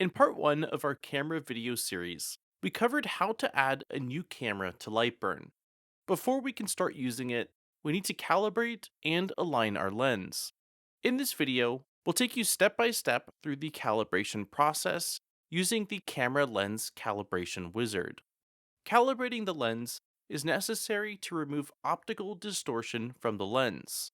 In part 1 of our camera video series, we covered how to add a new camera to LightBurn. Before we can start using it, we need to calibrate and align our lens. In this video, we'll take you step by step through the calibration process using the camera lens calibration wizard. Calibrating the lens is necessary to remove optical distortion from the lens.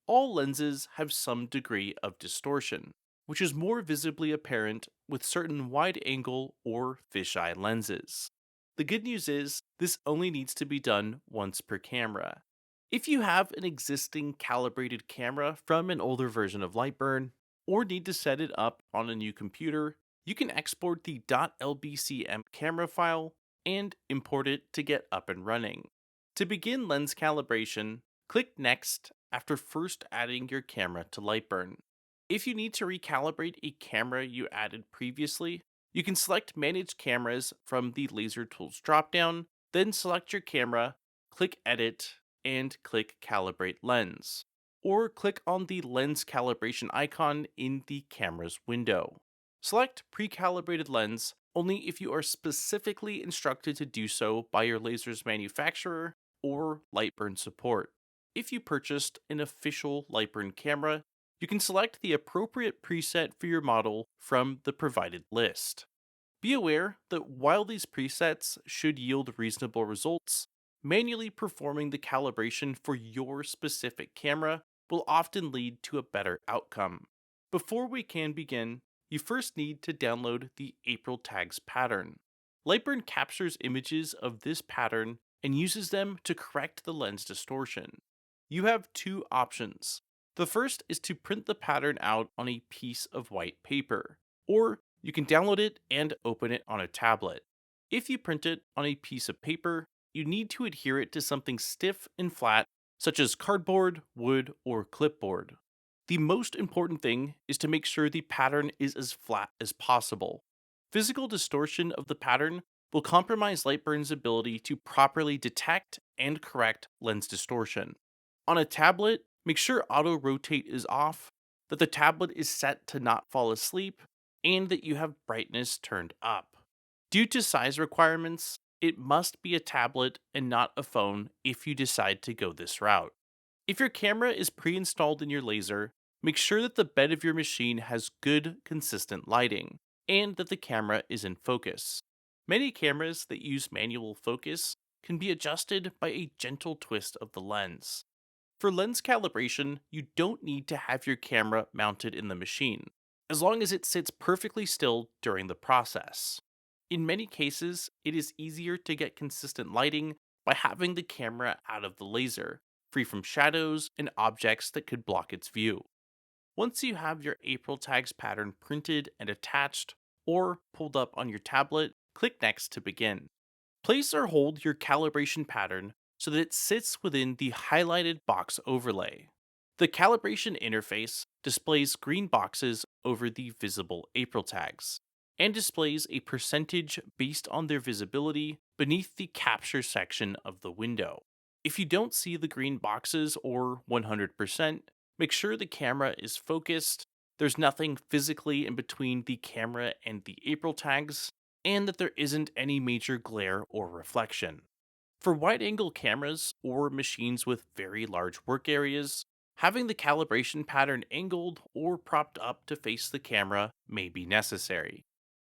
All lenses have some degree of distortion, which is more visibly apparent with certain wide angle or fisheye lenses. The good news is, this only needs to be done once per camera. If you have an existing calibrated camera from an older version of LightBurn, or need to set it up on a new computer, you can export the .lbcm camera file and import it to get up and running. To begin lens calibration, click Next after first adding your camera to LightBurn. If you need to recalibrate a camera you added previously, you can select Manage Cameras from the Laser Tools dropdown, then select your camera, click Edit, and click Calibrate Lens. Or click on the lens calibration icon in the camera's window. Select Pre-Calibrated Lens only if you are specifically instructed to do so by your laser's manufacturer or LightBurn support. If you purchased an official LightBurn camera, you can select the appropriate preset for your model from the provided list. Be aware that while these presets should yield reasonable results, manually performing the calibration for your specific camera will often lead to a better outcome. Before we can begin, you first need to download the April tags pattern. LightBurn captures images of this pattern and uses them to correct the lens distortion. You have two options. The first is to print the pattern out on a piece of white paper, or you can download it and open it on a tablet. If you print it on a piece of paper, you need to adhere it to something stiff and flat, such as cardboard, wood, or clipboard. The most important thing is to make sure the pattern is as flat as possible. Physical distortion of the pattern will compromise LightBurn's ability to properly detect and correct lens distortion. On a tablet, make sure auto rotate is off, that the tablet is set to not fall asleep, and that you have brightness turned up. Due to size requirements, it must be a tablet and not a phone if you decide to go this route. If your camera is pre-installed in your laser, make sure that the bed of your machine has good, consistent lighting, and that the camera is in focus. Many cameras that use manual focus can be adjusted by a gentle twist of the lens. For lens calibration, you don't need to have your camera mounted in the machine, as long as it sits perfectly still during the process. In many cases, it is easier to get consistent lighting by having the camera out of the laser, free from shadows and objects that could block its view. Once you have your April tags pattern printed and attached, or pulled up on your tablet, click Next to begin. Place or hold your calibration pattern so that it sits within the highlighted box overlay. The calibration interface displays green boxes over the visible April tags, and displays a percentage based on their visibility beneath the capture section of the window. If you don't see the green boxes or 100%, make sure the camera is focused, there's nothing physically in between the camera and the April tags, and that there isn't any major glare or reflection. For wide angle cameras or machines with very large work areas, having the calibration pattern angled or propped up to face the camera may be necessary.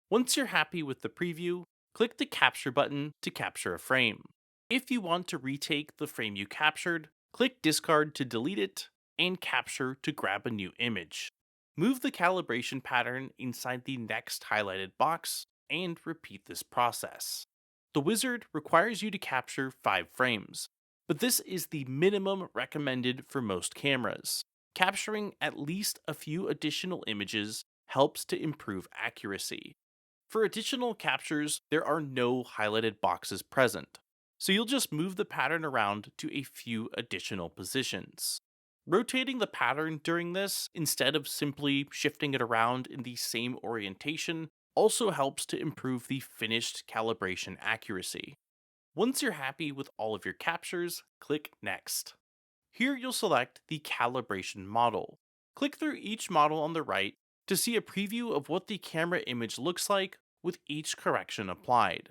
Once you're happy with the preview, click the Capture button to capture a frame. If you want to retake the frame you captured, click Discard to delete it, and Capture to grab a new image. Move the calibration pattern inside the next highlighted box, and repeat this process. The wizard requires you to capture 5 frames, but this is the minimum recommended for most cameras. Capturing at least a few additional images helps to improve accuracy. For additional captures, there are no highlighted boxes present, so you'll just move the pattern around to a few additional positions. Rotating the pattern during this, instead of simply shifting it around in the same orientation, also helps to improve the finished calibration accuracy. Once you're happy with all of your captures, click Next. Here you'll select the calibration model. Click through each model on the right to see a preview of what the camera image looks like with each correction applied.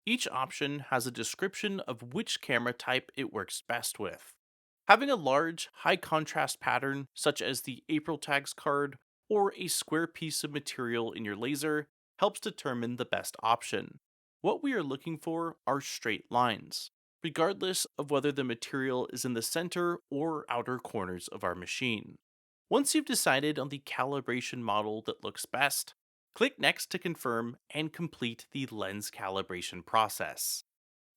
Each option has a description of which camera type it works best with. Having a large, high contrast pattern, such as the April tags card or a square piece of material in your laser, helps determine the best option. What we are looking for are straight lines, regardless of whether the material is in the center or outer corners of our machine. Once you've decided on the calibration model that looks best, click Next to confirm and complete the lens calibration process.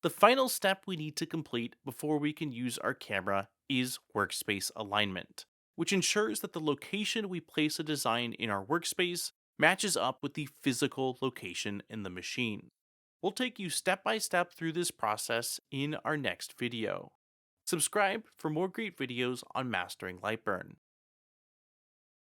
The final step we need to complete before we can use our camera is workspace alignment, which ensures that the location we place a design in our workspace matches up with the physical location in the machine. We'll take you step by step through this process in our next video. Subscribe for more great videos on mastering LightBurn.